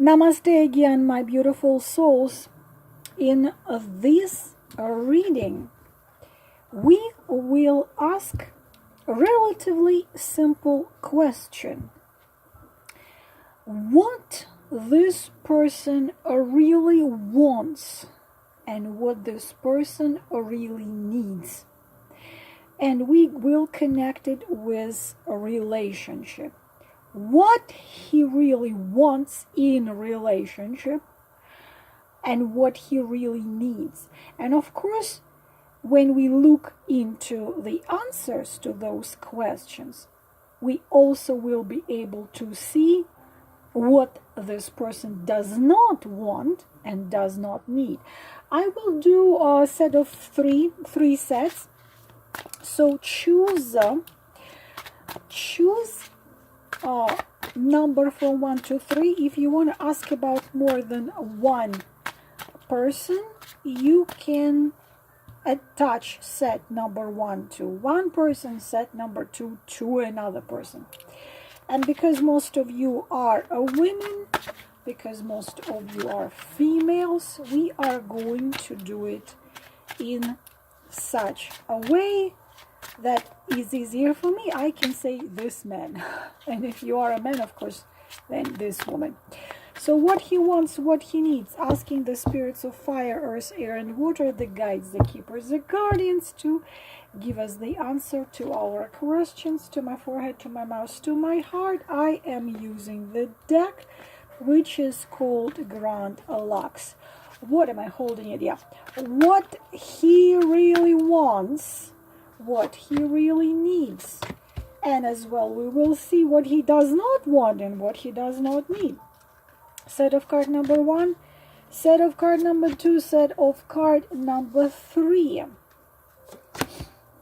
Namaste again, my beautiful souls. In this reading, we will ask a relatively simple question. What this person really wants and what this person really needs. And we will connect it with a relationship. What he really wants in a relationship and what he really needs. And of course, when we look into the answers to those questions, we also will be able to see what this person does not want and does not need. I will do a set of three sets. So choose number from 1 to 3. If you want to ask about more than one person, you can attach set number 1 to one person, set number 2 to another person. And because most of you are women, because most of you are females, we are going to do it in such a way that is easier for me. I can say this man, and if you are a man, of course, then this woman. So what he wants, what he needs, asking the spirits of fire, earth, air, and water, the guides, the keepers, the guardians, to give us the answer to our questions, to my forehead, to my mouth, to my heart. I am using the deck, which is called Grand Lux. What am I holding it? Yeah. What he really wants, what he really needs. And as well, we will see what he does not want and what he does not need. Set of card number 1, set of card number 2, set of card number 3.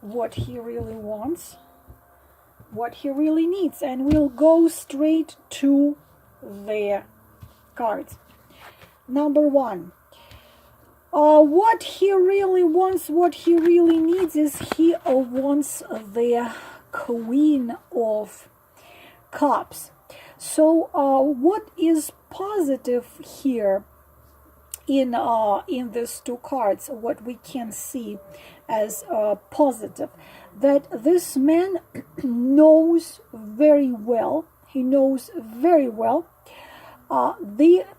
What he really wants, what he really needs. And we'll go straight to the cards. Number 1. What he really wants, what he really needs is he wants the Queen of Cups. So what is positive here in these two cards, what we can see as positive, that this man knows very well, the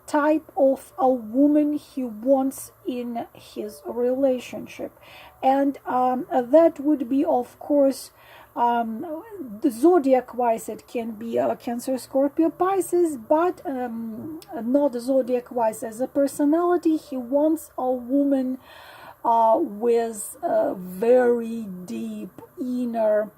type of a woman he wants in his relationship. And that would be, of course, zodiac-wise, it can be Cancer, Scorpio, Pisces, but not zodiac-wise. As a personality, he wants a woman with a very deep inner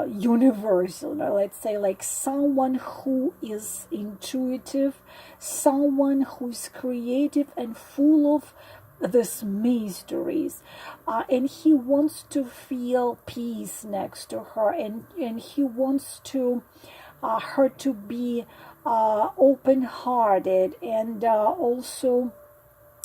universal, let's say, like someone who is intuitive, someone who is creative and full of these mysteries, and he wants to feel peace next to her, and he wants to her to be open-hearted, and also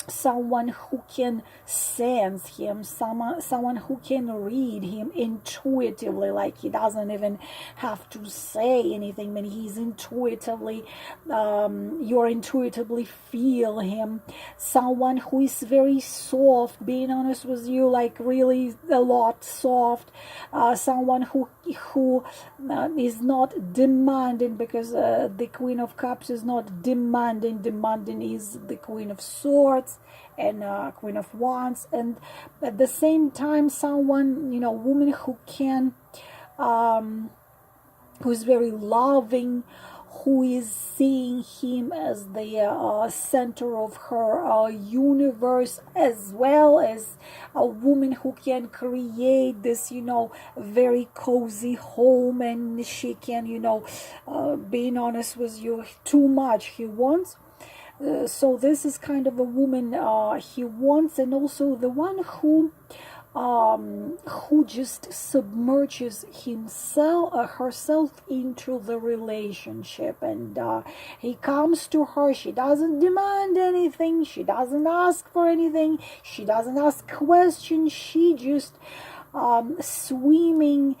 someone who can sense him, someone who can read him intuitively, like he doesn't even have to say anything, but he's intuitively, you're intuitively feel him. Someone who is very soft, being honest with you, like really a lot soft. Someone who is not demanding, because the Queen of Cups is not demanding. Demanding is the Queen of Swords and Queen of Wands. And at the same time, someone, woman who can, who's very loving, who is seeing him as the center of her universe, as well as a woman who can create this, very cozy home, and she can, being honest with you, too much he wants. So this is kind of a woman he wants, and also the one who just submerges herself into the relationship, and he comes to her. She doesn't demand anything, she doesn't ask for anything, she doesn't ask questions, she just swimming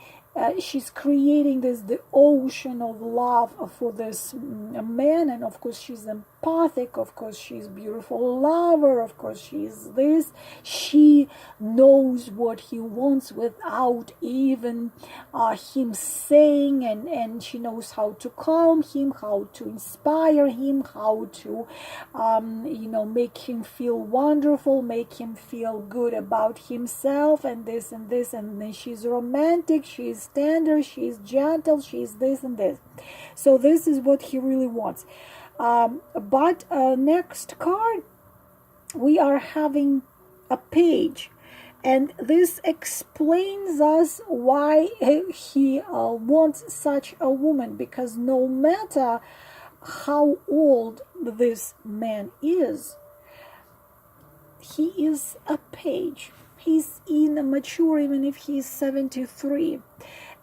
she's creating the ocean of love for this man, and of course she's empathic, of course she's beautiful lover, of course she's this. She knows what he wants without even him saying, and she knows how to calm him, how to inspire him, how to make him feel wonderful, make him feel good about himself, and this and this. And then she's romantic, she's tender, she's gentle, she's this and this. So this is what he really wants. But next card, we are having a page, and this explains us why he wants such a woman, because no matter how old this man is, he is a page. He's immature even if he's 73.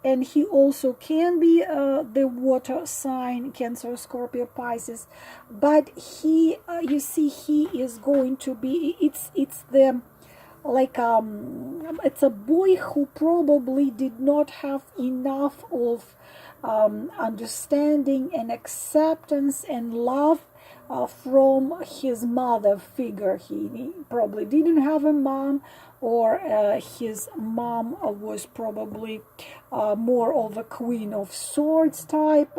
And he also can be the water sign, Cancer, Scorpio, Pisces. But he, you see, he is going to be, it's the, like, it's a boy who probably did not have enough of understanding and acceptance and love from his mother figure. He probably didn't have a mom, or his mom was probably more of a Queen of Swords type.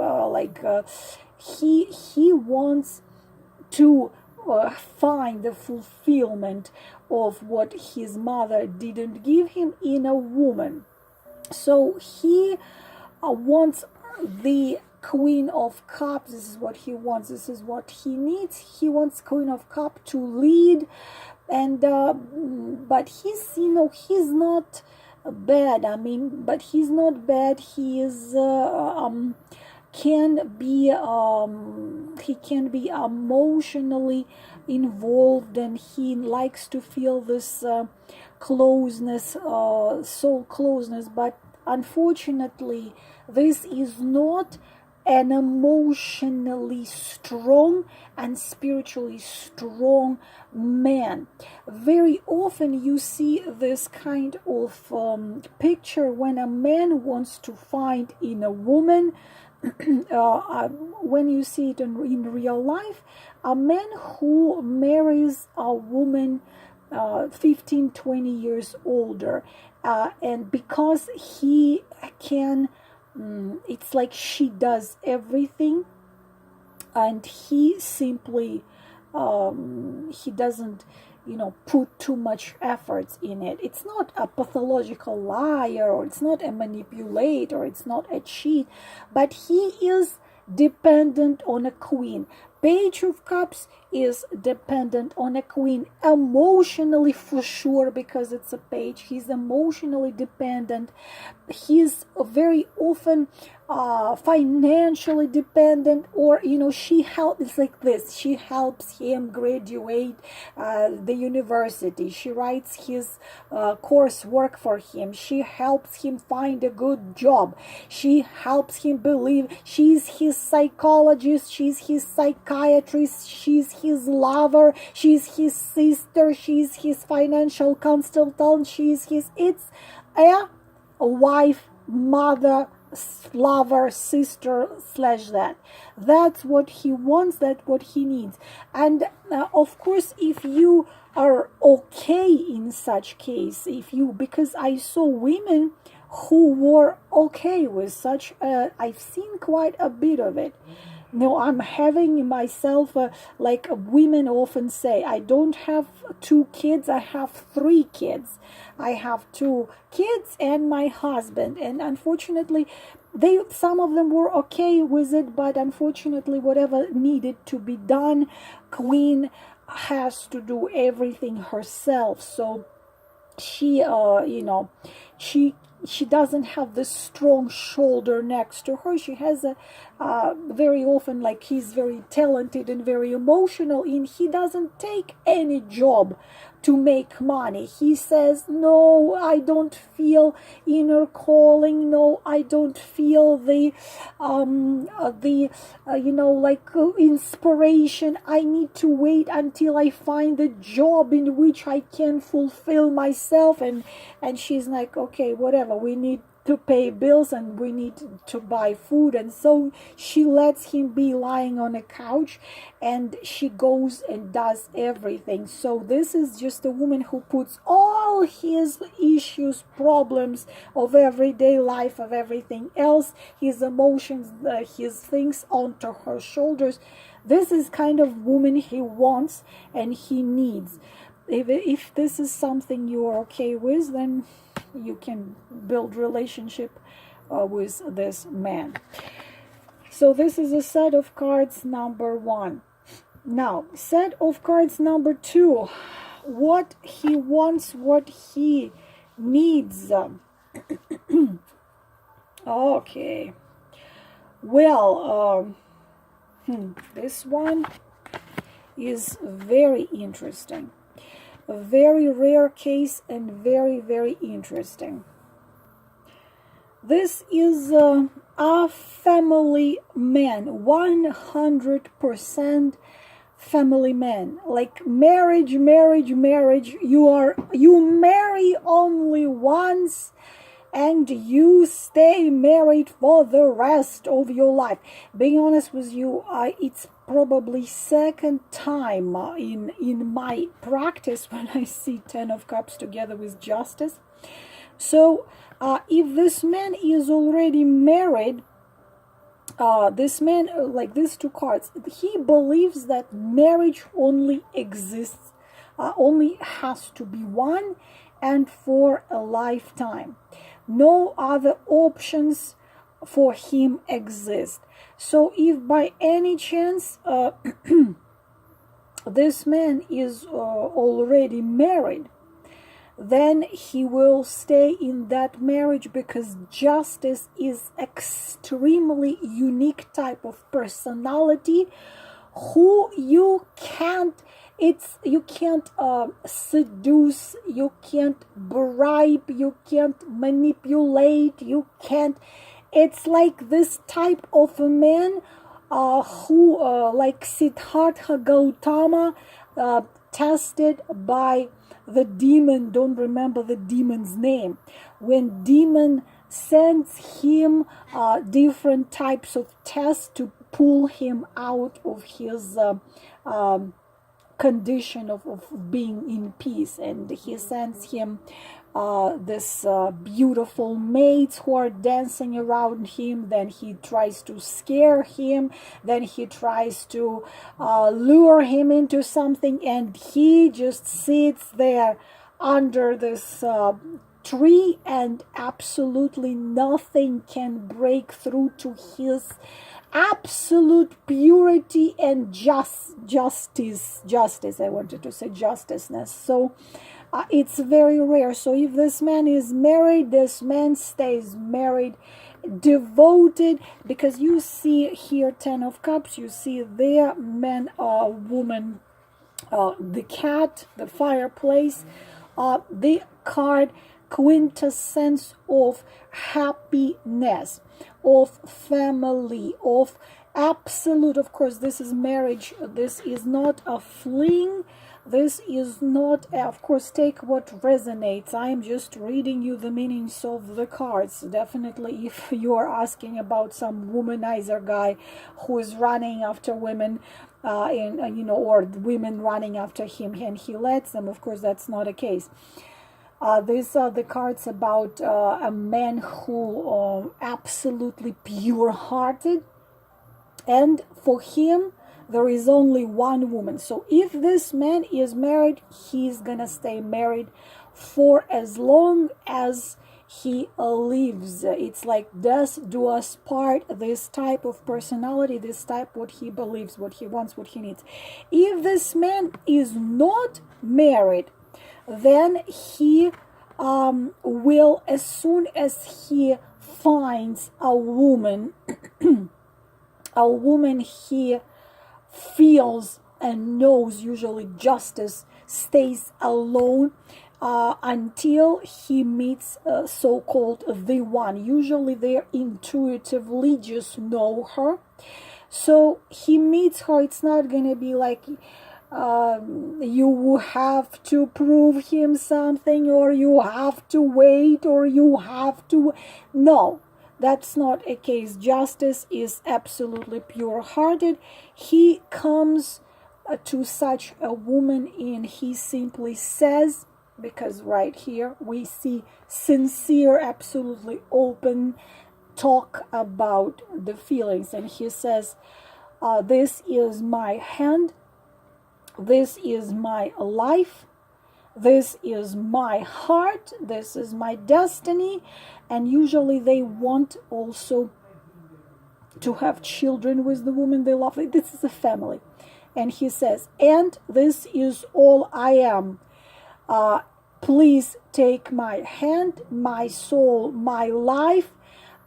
He wants to find the fulfillment of what his mother didn't give him in a woman. So he wants the Queen of Cups. This is what he wants. This is what he needs. He wants Queen of Cups to lead, and but he's he's not bad. I mean, but he's not bad. He is can be emotionally involved, and he likes to feel this closeness, soul closeness. But unfortunately, this is not an emotionally strong and spiritually strong man. Very often you see this kind of picture when a man wants to find in a woman. When you see it in real life, a man who marries a woman 15-20 years older, and because he can, it's like she does everything, and he simply he doesn't put too much efforts in it. It's not a pathological liar, or it's not a manipulator, or it's not a cheat, but he is dependent on a queen. Page of Cups is dependent on a queen, emotionally for sure, because it's a page. He's emotionally dependent. He's very often financially dependent, or she helps. It's like this: she helps him graduate the university, she writes his coursework for him, she helps him find a good job, she helps him believe. She's his psychologist, she's his psychiatrist, she's his lover, she's his sister, she's his financial consultant, she's his, it's a wife, mother, lover, sister / that. That's what he wants, that's what he needs. And of course, if you are okay in such case, because I saw women who were okay with such, I've seen quite a bit of it. No, I'm having myself, like women often say, I don't have 2 kids, I have 3 kids. I have 2 kids and my husband. And unfortunately, some of them were okay with it, but unfortunately, whatever needed to be done, Queen has to do everything herself. So she, she doesn't have this strong shoulder next to her. She has a very often, like, he's very talented and very emotional, and he doesn't take any job to make money. He says, no, I don't feel inner calling, no, I don't feel the inspiration. I need to wait until I find the job in which I can fulfill myself. And she's like, okay, whatever, we need to pay bills, and we need to buy food. And so she lets him be lying on a couch, and she goes and does everything. So this is just a woman who puts all his issues, problems of everyday life, of everything else, his emotions, his things onto her shoulders. This is kind of woman he wants and he needs. If this is something you are okay with, then you can build relationship with this man. So this is a set of cards number 1. Now, set of cards number 2. What he wants, what he needs. Okay. Well, this one is very interesting. A very rare case and very, very interesting. This is a family man, 100% family man. Like marriage. You marry only once, and you stay married for the rest of your life. Being honest with you, it's probably second time in my practice when I see 10 of Cups together with Justice. So if this man is already married, this man, like these 2 cards, he believes that marriage only exists, only has to be one, and for a lifetime. No other options for him exist. So if by any chance this man is already married, then he will stay in that marriage, because Justice is extremely unique type of personality who you can't seduce, you can't bribe, you can't manipulate, you can't. It's like this type of a man who, like Siddhartha Gautama, tested by the demon. Don't remember the demon's name. When demon sends him different types of tests to pull him out of his condition of being in peace, and he sends him this beautiful maids who are dancing around him. Then he tries to scare him, then he tries to lure him into something, and he just sits there under this tree, and absolutely nothing can break through to his absolute purity and justice. I wanted to say justiceness. So it's very rare. So if this man is married, this man stays married, devoted, because you see here 10 of Cups, you see there man or woman, the cat, the fireplace, the card quintessence of happiness, of family, of absolute. Of course, this is marriage. This is not a fling. This is not, of course, take what resonates. I am just reading you the meanings of the cards. Definitely, if you are asking about some womanizer guy who is running after women, or women running after him, and he lets them, of course, that's not a case. These are the cards about a man who absolutely pure-hearted, and for him there is only one woman. So if this man is married, he's gonna stay married for as long as he lives. It's like death do us part, this type of personality, this type what he believes, what he wants, what he needs. If this man is not married, then he will, as soon as he finds a woman, a woman he feels and knows, usually Justice stays alone until he meets so-called the one. Usually they intuitively just know her. So he meets her. It's not gonna be like you have to prove him something, or you have to wait, or you have to. No, that's not a case. Justice is absolutely pure-hearted. He comes to such a woman and he simply says, because right here we see sincere, absolutely open talk about the feelings, and he says, this is my hand, this is my life, this is my heart, this is my destiny. And usually they want also to have children with the woman they love. This is a family. And he says, and this is all I am. Please take my hand, my soul, my life.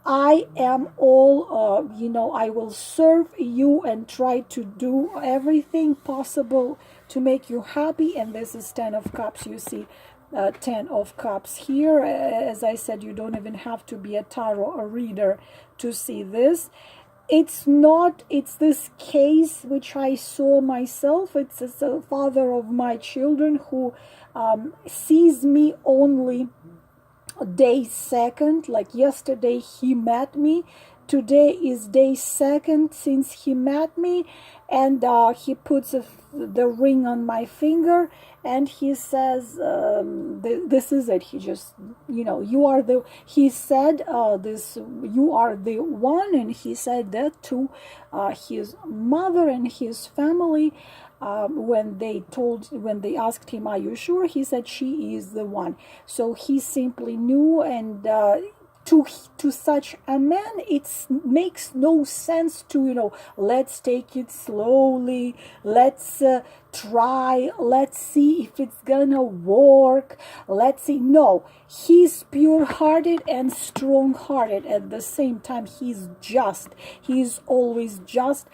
I am all, I will serve you and try to do everything possible to make you happy. And this is 10 of Cups. You see 10 of Cups here. As I said, you don't even have to be a tarot reader to see this. It's this case which I saw myself. It's the father of my children who sees me only day second. Like yesterday he met me, today is day second since he met me, and he puts the ring on my finger and he says, this is it. He just, you are the, he said, you are the one. And he said that to his mother and his family. When they asked him, are you sure? He said, she is the one. So he simply knew. And to such a man, it makes no sense to, let's take it slowly, let's try, let's see if it's gonna work, let's see. No, he's pure-hearted and strong-hearted at the same time. He's just, he's always just.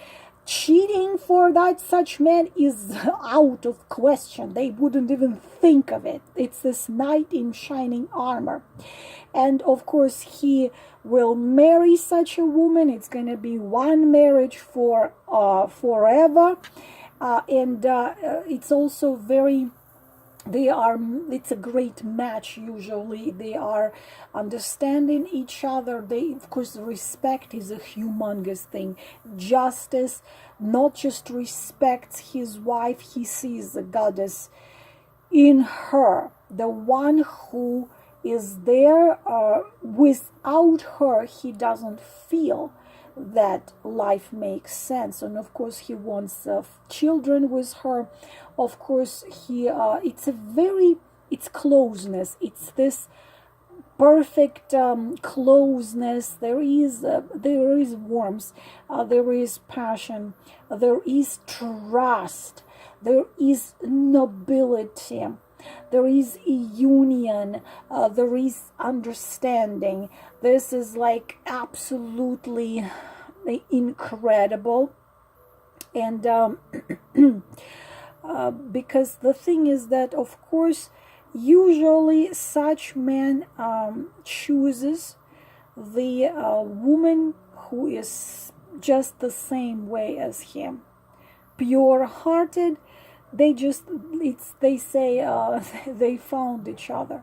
Cheating for such man is out of question. They wouldn't even think of it. It's this knight in shining armor. And of course he will marry such a woman. It's going to be one marriage for forever. It's also very, it's a great match. Usually they are understanding each other. Of course, respect is a humongous thing. Justice, not just respects his wife, he sees the goddess in her, the one who is there. Without her he doesn't feel that life makes sense. And of course he wants children with her. Of course it's closeness, it's this perfect closeness. There is warmth, there is passion, there is trust, there is nobility, there is a union, there is understanding. This is like absolutely incredible. And because the thing is that, of course, usually such man chooses the woman who is just the same way as him, pure-hearted. They say they found each other.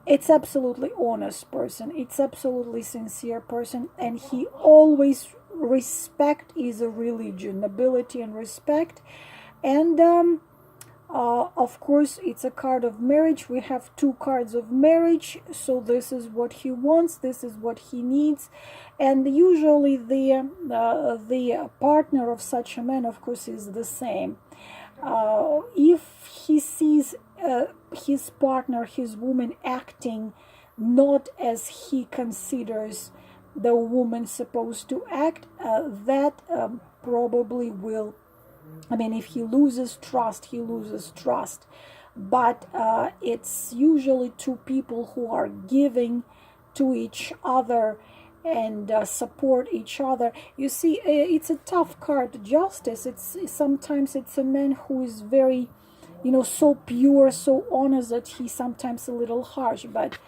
It's absolutely honest person, it's absolutely sincere person, and he always respect is a religion, nobility and respect. And of course it's a card of marriage. We have 2 cards of marriage, so this is what he wants, this is what he needs. And usually the partner of such a man, of course, is the same. If he sees his partner, his woman, acting not as he considers the woman supposed to act, that probably will, if he loses trust, he loses trust. But it's usually 2 people who are giving to each other and support each other. You see, it's a tough card, justice. Sometimes it's a man who is very, so pure, so honest that he's sometimes a little harsh. But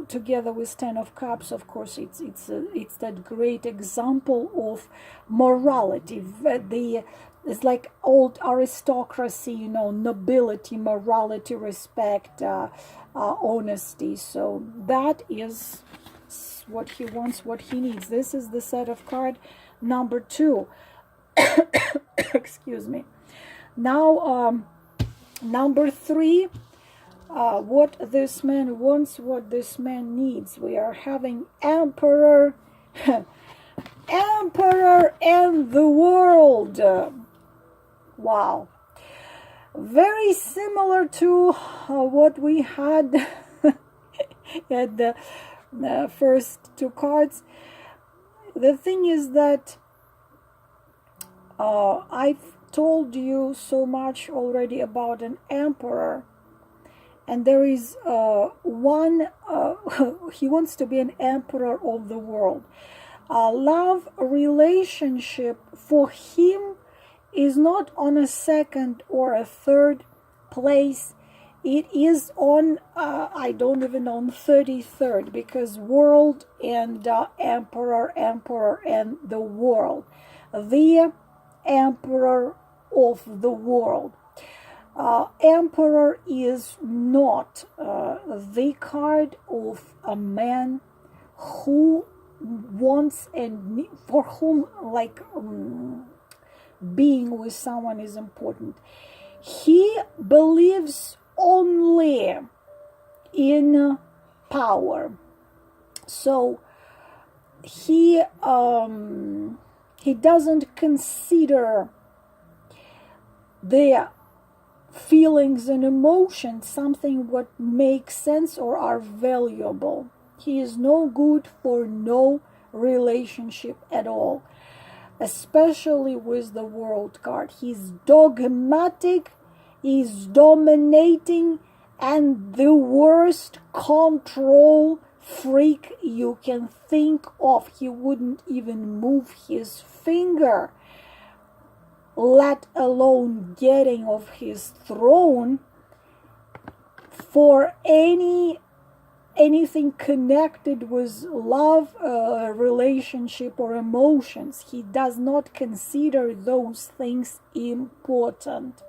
together with Ten of Cups. Of course, it's that great example of morality. It's like old aristocracy, you know, nobility, morality, respect, honesty. So that is what he wants, what he needs. This is the set of card number 2. Excuse me. Now, number 3. What this man wants, what this man needs. We are having Emperor, Emperor and the World. Wow. Very similar to what we had at the first 2 cards. The thing is that I've told you so much already about an emperor. And there is one, he wants to be an emperor of the world. Love relationship for him is not on a 2nd or a 3rd place. It is on, I don't even know, on 33rd, because world and emperor, emperor and the world. The emperor of the world. Emperor is not the card of a man who wants and for whom like being with someone is important. He believes only in power. So he doesn't consider the feelings and emotions something what makes sense or are valuable. He is no good for no relationship at all, especially with the World card. He's dogmatic, he's dominating, and the worst control freak you can think of. He wouldn't even move his finger, let alone getting off his throne for anything connected with love, relationship or emotions. He does not consider those things important.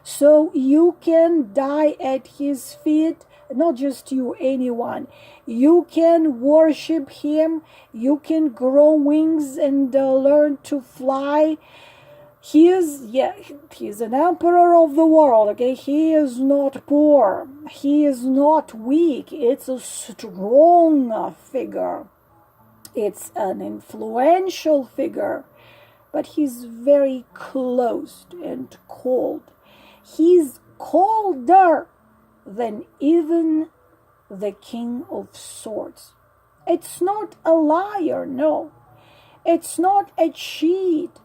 So you can die at his feet, not just you, anyone. You can worship him, you can grow wings and learn to fly. He's an emperor of the world, okay? He is not poor. He is not weak. It's a strong figure. It's an influential figure. But he's very closed and cold. He's colder than even the King of Swords. It's not a liar, no. It's not a cheat.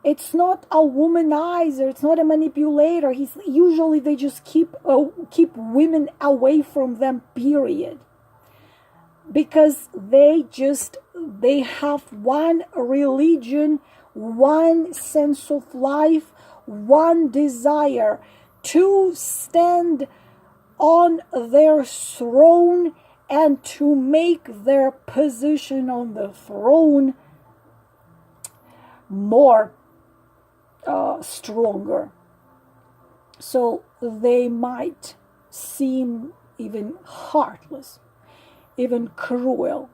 It's not a womanizer. It's not a manipulator. Usually they just keep women away from them, period. Because they have one religion, one sense of life, one desire to stand on their throne and to make their position on the throne more stronger. So they might seem even heartless, even cruel.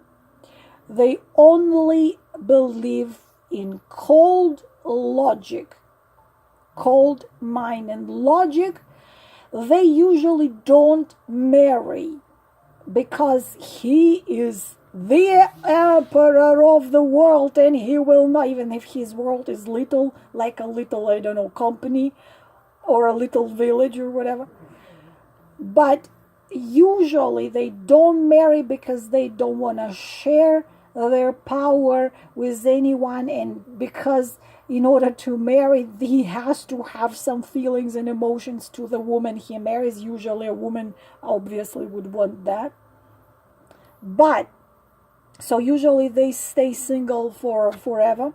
They only believe in cold logic, cold mind and logic. They usually don't marry because he is the emperor of the world, and he will not, even if his world is little, like a little, I don't know, company or a little village or whatever. But usually they don't marry because they don't want to share their power with anyone, and because in order to marry, he has to have some feelings and emotions to the woman he marries. Usually a woman obviously would want that. But so usually they stay single for forever.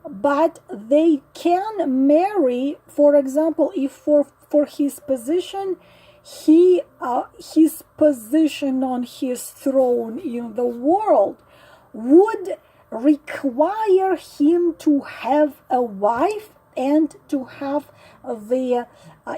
But they can marry, for example, if for his position, his position on his throne in the world would require him to have a wife and to have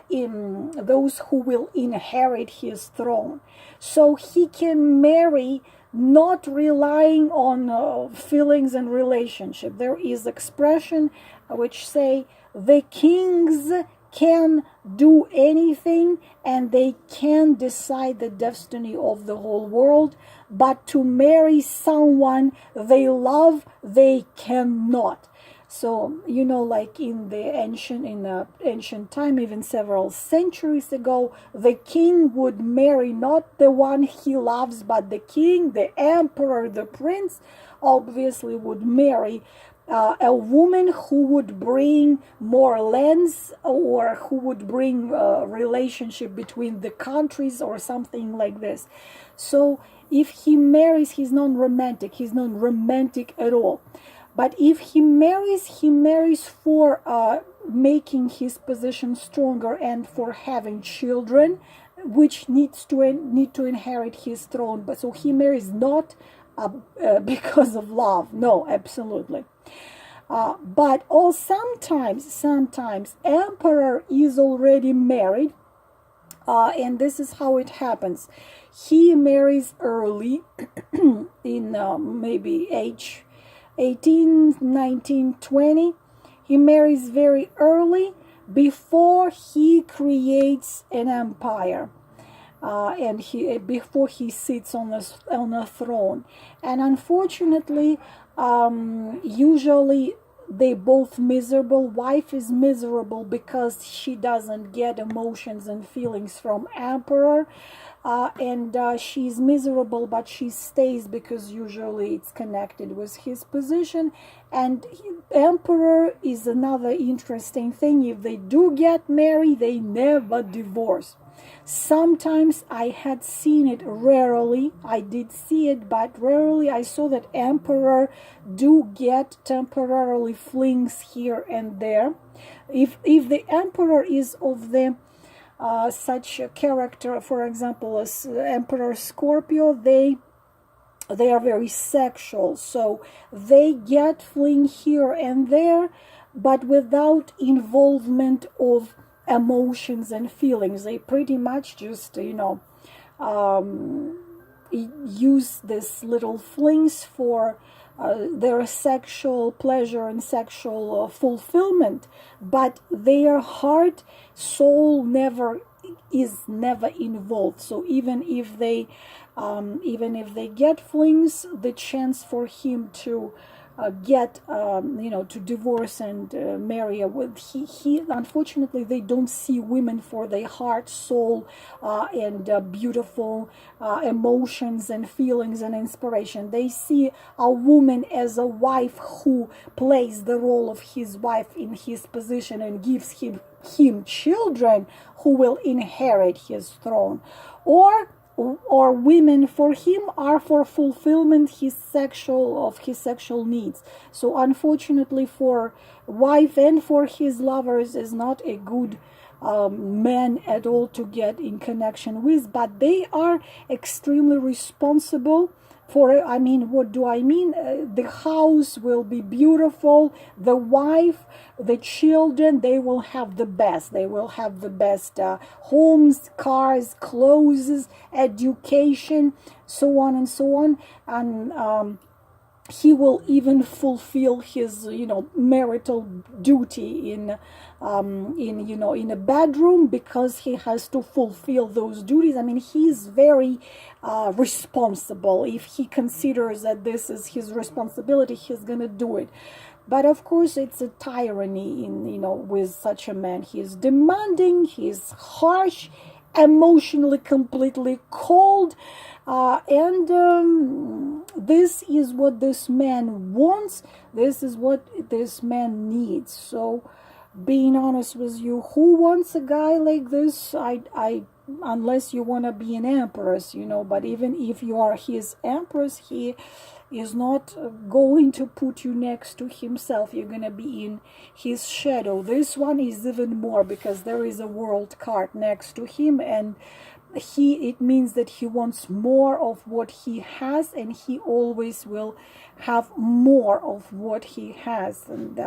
those who will inherit his throne. So he can marry not relying on feelings and relationship. There is expression which say the kings can do anything and they can decide the destiny of the whole world, but to marry someone they love, they cannot. So, like in the ancient time, even several centuries ago, the king would marry not the one he loves, but the king, the emperor, the prince, obviously would marry a woman who would bring more lands, or who would bring a relationship between the countries or something like this. So if he marries, he's non-romantic at all. But if he marries for making his position stronger and for having children, which need to inherit his throne. But so he marries not because of love. No, absolutely. But sometimes emperor is already married, and this is how it happens. He marries early, in maybe age 18, 19, 20. He marries very early before he creates an empire. And before he sits on a throne. And unfortunately, usually they both miserable. Wife is miserable because she doesn't get emotions and feelings from emperor, and she's miserable, but she stays because usually it's connected with his position. And emperor is another interesting thing. If they do get married, they never divorce. Sometimes I had seen it, rarely. I did see it, but rarely I saw that emperor do get temporarily flings here and there. If the emperor is of the such a character, for example, as Emperor Scorpio, they are very sexual, so they get fling here and there, but without involvement of emotions and feelings. They pretty much just use this little flings for their sexual pleasure and sexual fulfillment, but their heart, soul is never involved. So even if they get flings, the chance for him to to divorce and marry he unfortunately, they don't see women for their heart, soul, and beautiful emotions and feelings and inspiration. They see a woman as a wife who plays the role of his wife in his position and gives him children who will inherit his throne, or women for him are for fulfillment his sexual needs. So unfortunately, for wife and for his lovers is not a good man at all to get in connection with, but they are extremely responsible for, what do I mean? The house will be beautiful, the wife, the children, they will have the best. They will have the best homes, cars, clothes, education, so on and so on. And he will even fulfill his, marital duty in a bedroom, because he has to fulfill those duties. He's very responsible. If he considers that this is his responsibility, he's gonna do it. But of course, it's a tyranny with such a man. He's demanding, he's harsh, emotionally completely cold, and this is what this man wants. This is what this man needs. So, being honest with you, who wants a guy like this? I unless you want to be an empress, but even if you are his empress, he is not going to put you next to himself. You're going to be in his shadow. This one is even more, because there is a world card next to him, and it means that he wants more of what he has, and he always will have more of what he has. And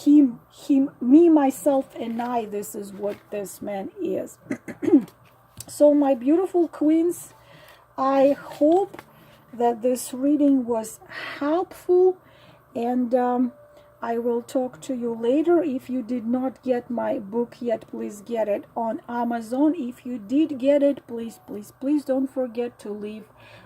him, me, myself, and I, this is what this man is. So my beautiful queens, I hope that this reading was helpful, and I will talk to you later. If you did not get my book yet, please get it on Amazon. If you did get it, please, please, please don't forget to leave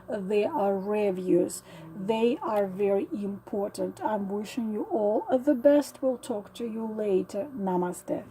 the reviews. They are very important. I'm wishing you all the best. We'll talk to you later. Namaste.